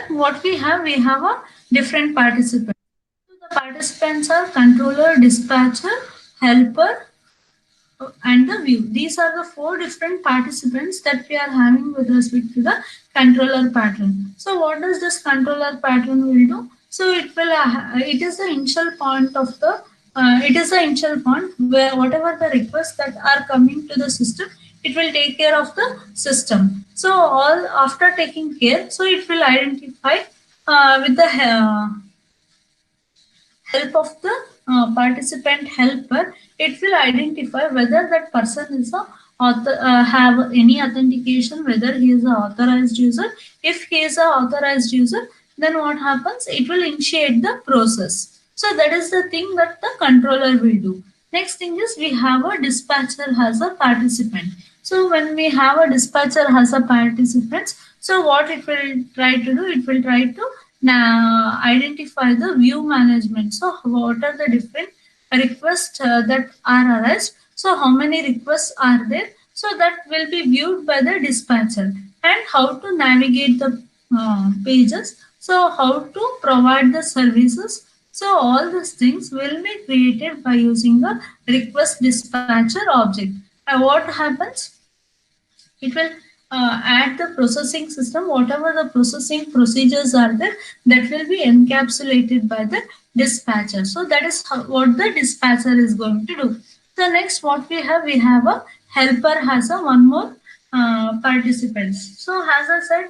that what we have a different participants. So the participants are controller, dispatcher, helper, and the view. These are the four different participants that we are having with respect to the controller pattern. So what does this controller pattern will do? So it is the initial point of the it is the initial point where whatever the requests that are coming to the system, it will take care of the system. So all after taking care, so it will identify with the help of the participant helper, it will identify whether that person is a have any authentication, whether he is a authorized user. If he is a authorized user, then what happens? It will initiate the process. So that is the thing that the controller will do. Next thing is we have a dispatcher as a participant. So when we have a dispatcher as a participant, so what it will try to do? It will try to now identify the view management. So what are the different requests that are arised? So how many requests are there? So that will be viewed by the dispatcher, and how to navigate the pages. So how to provide the services. So all these things will be created by using the request dispatcher object. And what happens? It will add the processing system, whatever the processing procedures are there, that will be encapsulated by the dispatcher. So that is what the dispatcher is going to do. So next what we have a helper has a one more participants. So as I said,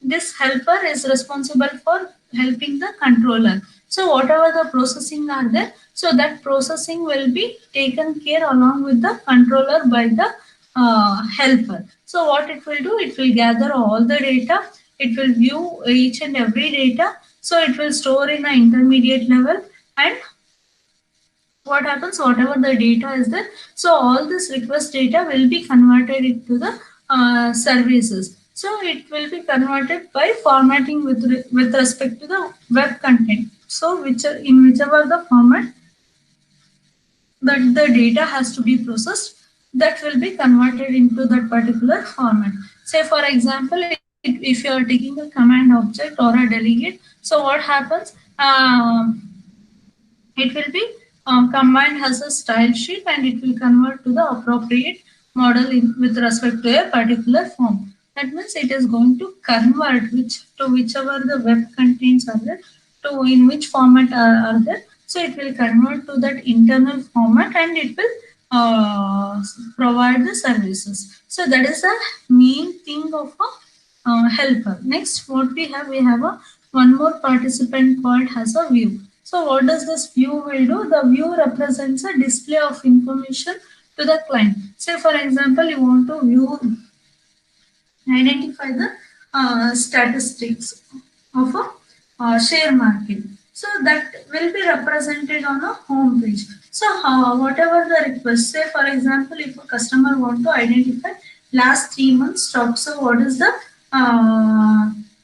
this helper is responsible for helping the controller. So whatever the processing are there, so that processing will be taken care along with the controller by the helper. So what it will do, it will gather all the data, it will view each and every data, so it will store in an intermediate level, and what happens, whatever the data is there, so all this request data will be converted into the services. So it will be converted by formatting with respect to the web content. So in whichever the format that the data has to be processed, that will be converted into that particular format. Say for example, if you are taking a command object or a delegate, so what happens? It will be combined as a style sheet, and it will convert to the appropriate model with respect to a particular form. That means it is going to convert to whichever the web contains are there, to in which format are there. So it will convert to that internal format, and it will provide the services. So that is the main thing of a helper. Next, what we have a one more participant called as a view. So what does this view will do? The view represents a display of information to the client. Say for example, you want to view, identify the statistics of a share market. So that will be represented on a home page. So whatever the request, say for example, if a customer want to identify last 3 months stocks, so what is the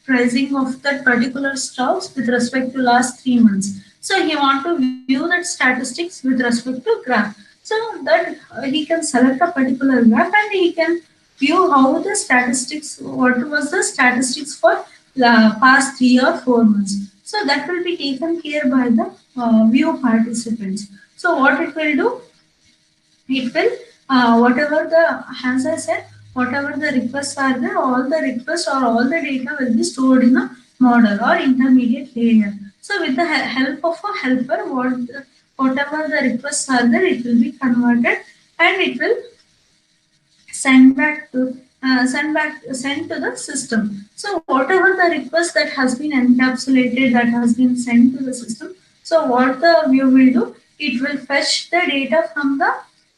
pricing of that particular stocks with respect to last 3 months. So he want to view that statistics with respect to graph. So that he can select a particular graph, and he can view how the statistics, what was the statistics for past 3 or 4 months. So that will be taken care by the view participants. So what it will do, it will whatever the, as I said, whatever the requests are there, all the requests or all the data will be stored in a model or intermediate layer. So with the help of a helper, whatever the requests are there, it will be converted, and it will send to the system. So whatever the request that has been encapsulated, that has been sent to the system, so what the view will do, it will fetch the data from the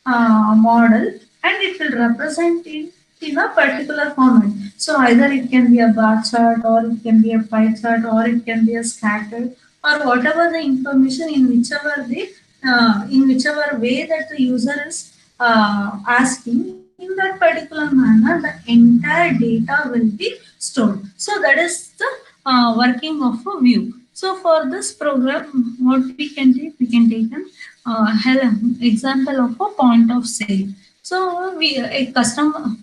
model, and it will represent it in a particular format. So either it can be a bar chart, or it can be a pie chart, or it can be a scatter, or whatever the information in whichever way that the user is asking, in that particular manner, the entire data will be stored. So that is the working of a view. So for this program, what we can take, we can take an example of a point of sale. So a customer,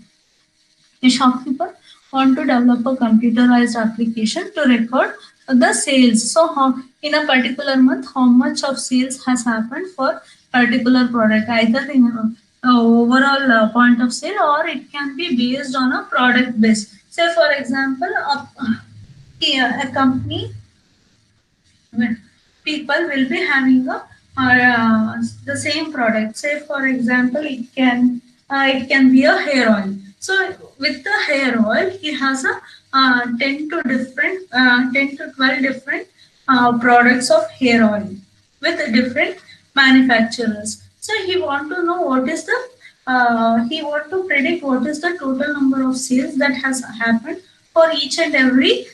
a shopkeeper want to develop a computerized application to record the sales. So how, in a particular month, how much of sales has happened for particular product, either in overall point of sale, or it can be based on a product base. Say for example, a company, people will be having the same product. Say for example, it can be a hair oil. So with the hair oil, he has a 10 to 12 different products of hair oil with different manufacturers. So he want to know what is the he want to predict what is the total number of sales that has happened for each and every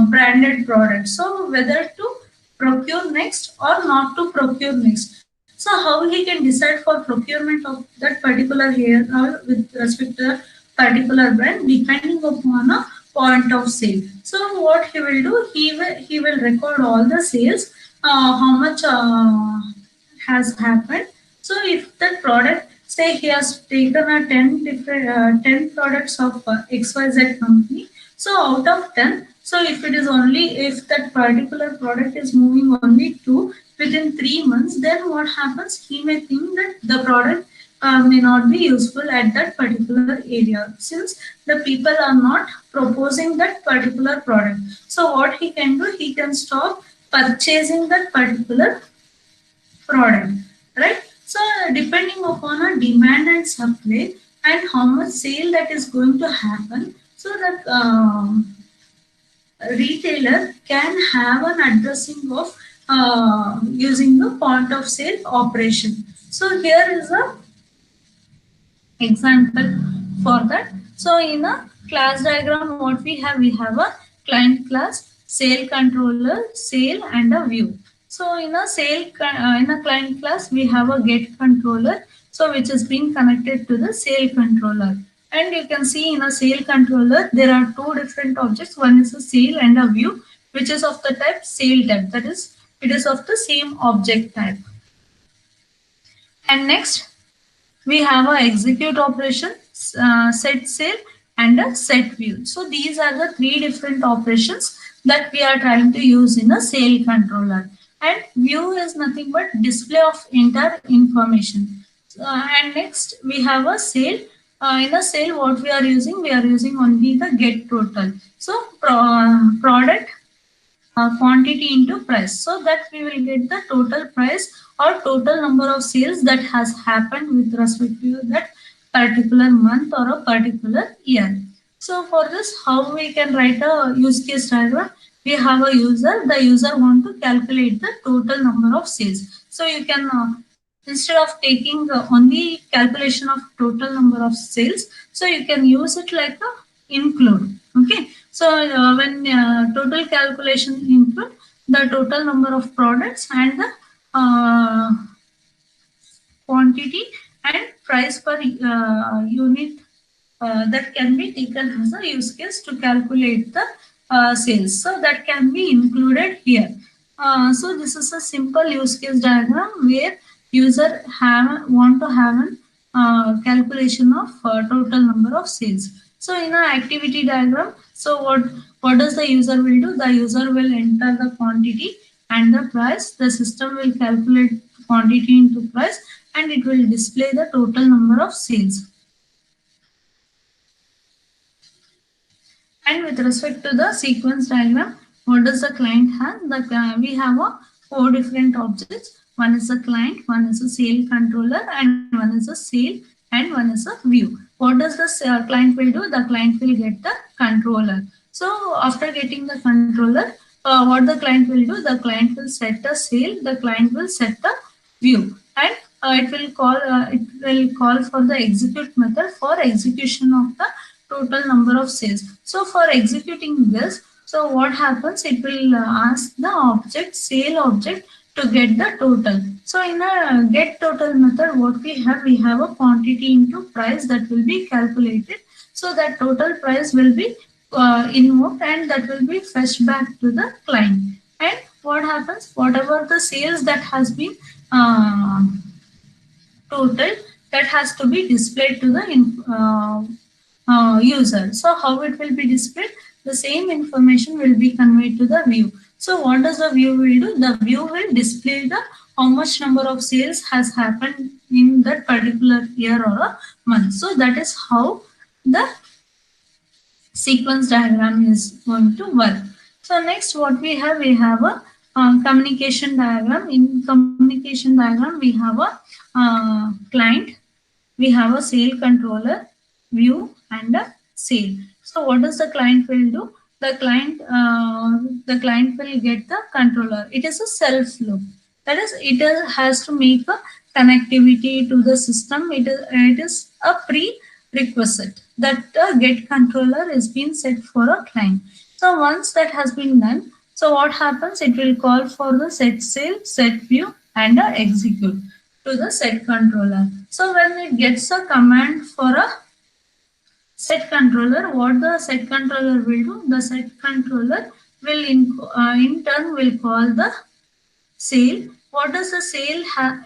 branded product. So whether to procure next or not to procure next. So how he can decide for procurement of that particular hair oil with respect to a particular brand depending upon a point of sale. So what he will do, he will record all the sales, how much has happened. So if that product, say he has taken a 10 different 10 products of XYZ company, so out of 10, so if it is only, if that particular product is moving only two within 3 months, then what happens? He may think that the product may not be useful at that particular area, since the people are not proposing that particular product. So what he can do, he can stop purchasing that particular product, right? So depending upon a demand and supply and how much sale that is going to happen, so that retailer can have an addressing of using the point of sale operation. So here is a example for that. So in a class diagram, what we have a client class, sale controller, sale, and a view. So in a in a client class, we have a get controller, so which is being connected to the sale controller. And you can see in a sale controller, there are two different objects. One is a sale and a view, which is of the type sale type. That is, it is of the same object type. And next, we have a execute operation, set sale, and a set view. So these are the three different operations that we are trying to use in a sale controller. And view is nothing but display of entire information. And next we have a sale. In a sale, what we are using only the get total. So product quantity into price, so that we will get the total price or total number of sales that has happened with respect to that particular month or a particular year. So for this, how we can write a use case diagram? We have a user, the user want to calculate the total number of sales. So you can instead of taking only calculation of total number of sales, so you can use it like a include. Okay, so when total calculation include the total number of products and the quantity and price per unit that can be taken as a use case to calculate the sales. So that can be included here. So this is a simple use case diagram where user want to have an calculation of total number of sales. So in an activity diagram, so what does the user will do? The user will enter the quantity and the price. The system will calculate quantity into price, and it will display the total number of sales. And with respect to the sequence diagram, what does the client have? We have four different objects. One is a client, one is a sale controller, and one is a sale, and one is a view. What does the client will do? The client will get the controller. So after getting the controller, what the client will do? The client will set a sale, the client will set a view, and it will call for the execute method for execution of the total number of sales. So for executing this, so what happens? It will ask the object, sale object, to get the total. So in a get total method, what we have a quantity into price that will be calculated. So that total price will be invoked, and that will be fetched back to the client. And what happens? Whatever the sales that has been total, that has to be displayed to the user. So how it will be displayed? The same information will be conveyed to the view. So what does the view will do? The view will display the how much number of sales has happened in that particular year or a month. So that is how the sequence diagram is going to work. So next what we have a communication diagram. In communication diagram we have a client, we have a sale controller, view and a sale. So what does the client will do? The client will get the controller. It is a self loop. That is, has to make a connectivity to the system. It is a prerequisite that the get controller is being set for a client. So once that has been done, so what happens? It will call for the set sale, set view, and execute to the set controller. So when it gets a command for a set controller, what the set controller will do? The set controller will in turn will call the sale. What does the sale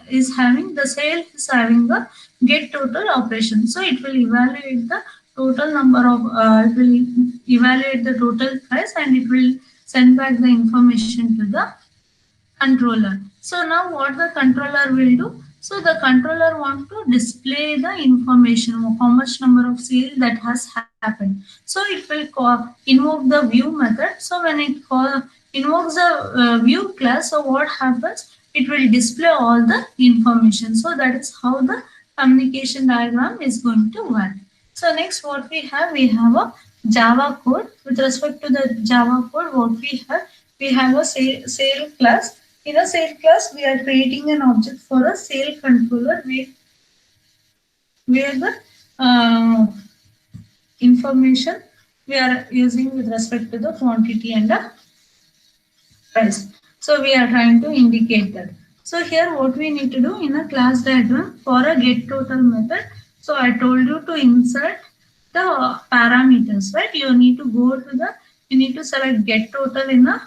is having? The sale is having the get total operation. So it will evaluate the total number of, it will evaluate the total price and it will send back the information to the controller. So now what the controller will do? So the controller want to display the information of how much number of sale that has happened. So it will invoke the view method. So when it invokes the view class, so what happens? It will display all the information. So that is how the communication diagram is going to work. So next what we have a Java code. With respect to the Java code, what we have a sale class. In a sale class, we are creating an object for a sale controller where the information we are using with respect to the quantity and the price. So we are trying to indicate that. So here what we need to do in a class diagram for a get total method. So I told you to insert the parameters, right? You need to go to the, you need to select get total in a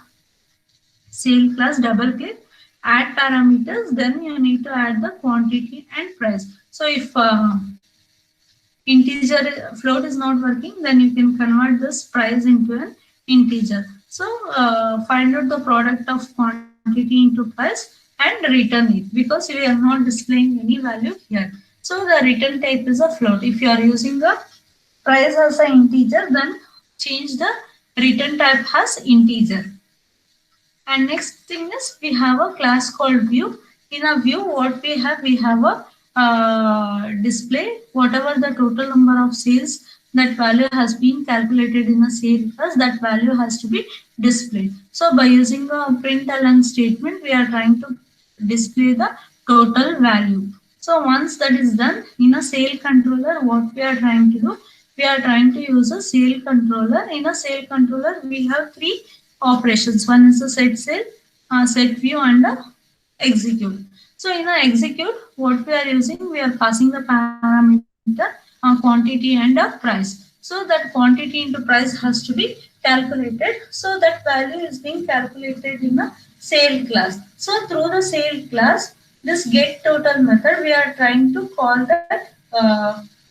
sale class, double click, add parameters, then you need to add the quantity and price. So if integer float is not working, then you can convert this price into an integer. So find out the product of quantity into price and return it, because we are not displaying any value here. So the return type is a float. If you are using the price as an integer, then change the return type as integer. And next thing is we have a class called view. In a view, what we have a display whatever the total number of sales, that value has been calculated in a sale class, that value has to be displayed. So by using a println statement, we are trying to display the total value. So once that is done, in a sale controller, what we are trying to do, we are trying to use a sale controller. In a sale controller, we have three operations. One is a set sale, set view, and a execute. So in a execute, what we are using, we are passing the parameter quantity and a price. So that quantity into price has to be calculated. So that value is being calculated in a sale class. So through the sale class, this get total method, we are trying to call that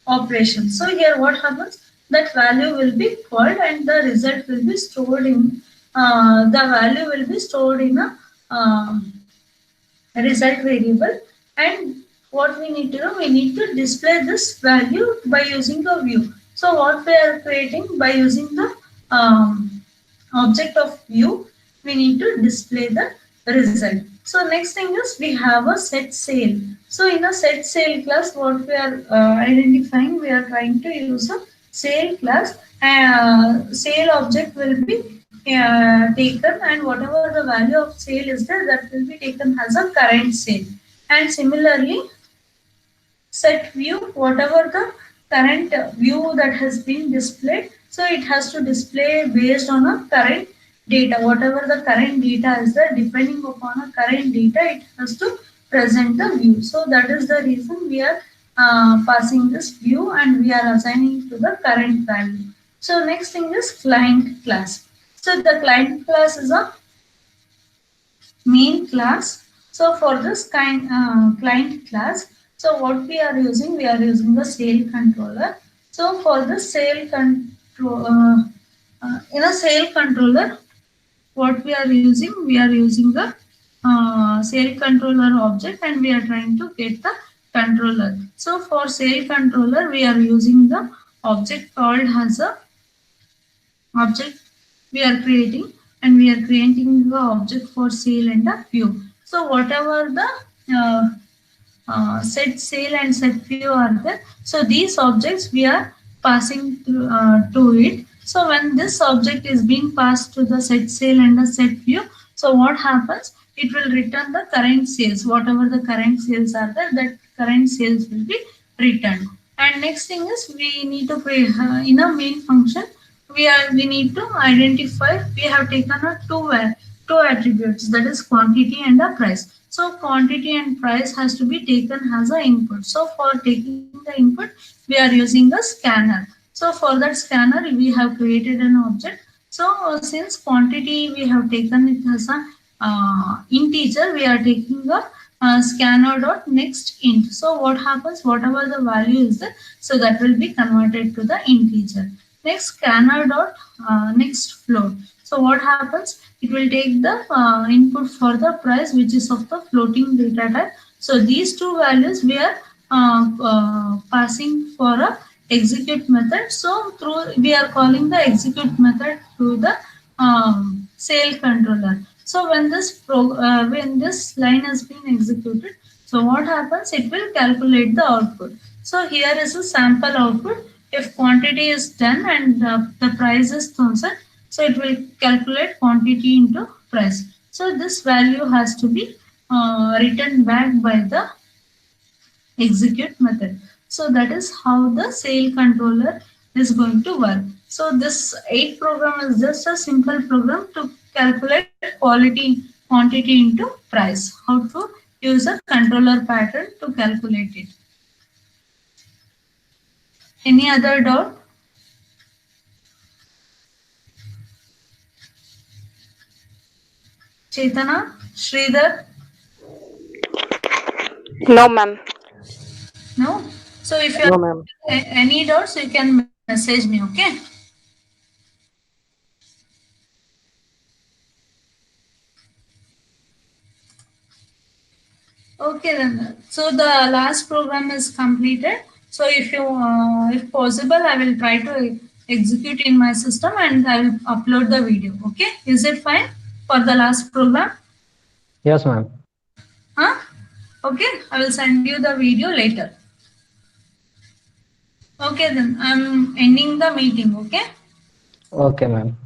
operation. So here what happens? That value will be called and the result will be stored in the value will be stored in a result variable. And what we need to do, we need to display this value by using a view. So what we are creating by using the object of view, we need to display the result. So next thing is we have a set sale. So in a set sale class, what we are identifying, we are trying to use a sale class. Sale object will be taken, and whatever the value of sale is there, that will be taken as a current sale. And similarly, set view, whatever the current view that has been displayed, so it has to display based on a current data. Whatever the current data is there, depending upon a current data, it has to present the view. So that is the reason we are passing this view and we are assigning to the current value. So next thing is client class. So the client class is a main class. So for this client class, so what we are using the sale controller. So for the sale control, in a sale controller, what we are using? We are using the sale controller object, and we are trying to get the controller. So for sale controller, we are using the object called as a object we are creating, and we are creating the object for sale and a view. So whatever the set sale and set view are there, so these objects we are passing to it. So when this object is being passed to the set sale and the set view, so what happens, it will return the current sales, whatever the current sales are there, that current sales will be returned. And next thing is we need to in a main function, we need to identify, we have taken a two attributes, that is quantity and a price. So quantity and price has to be taken as a input. So for taking the input, we are using a scanner. So for that scanner, we have created an object. So since quantity we have taken it as a integer, we are taking the scanner dot next int. So what happens, whatever the value is there, so that will be converted to the integer. Next, scanner dot next float. So what happens, it will take the input for the price, which is of the floating data type. So these two values we are passing for a execute method. So through we are calling the execute method to the sale controller. So when this line has been executed, so what happens, it will calculate the output. So here is a sample output. If quantity is done and the price is 1000, so it will calculate quantity into price. So this value has to be returned back by the execute method. So that is how the sale controller is going to work. So this 8 program is just a simple program to calculate quantity into price. How to use a controller pattern to calculate it. Any other doubt? Chaitana, Sridhar? No, ma'am. No? So if you No, have ma'am. any doubts, you can message me, okay? Okay then. So the last program is completed. So if possible, I will try to execute in my system and I will upload the video. Okay? Is it fine for the last program? Yes, ma'am. Huh? Okay. I will send you the video later. Okay then. I'm ending the meeting. Okay? Okay, ma'am.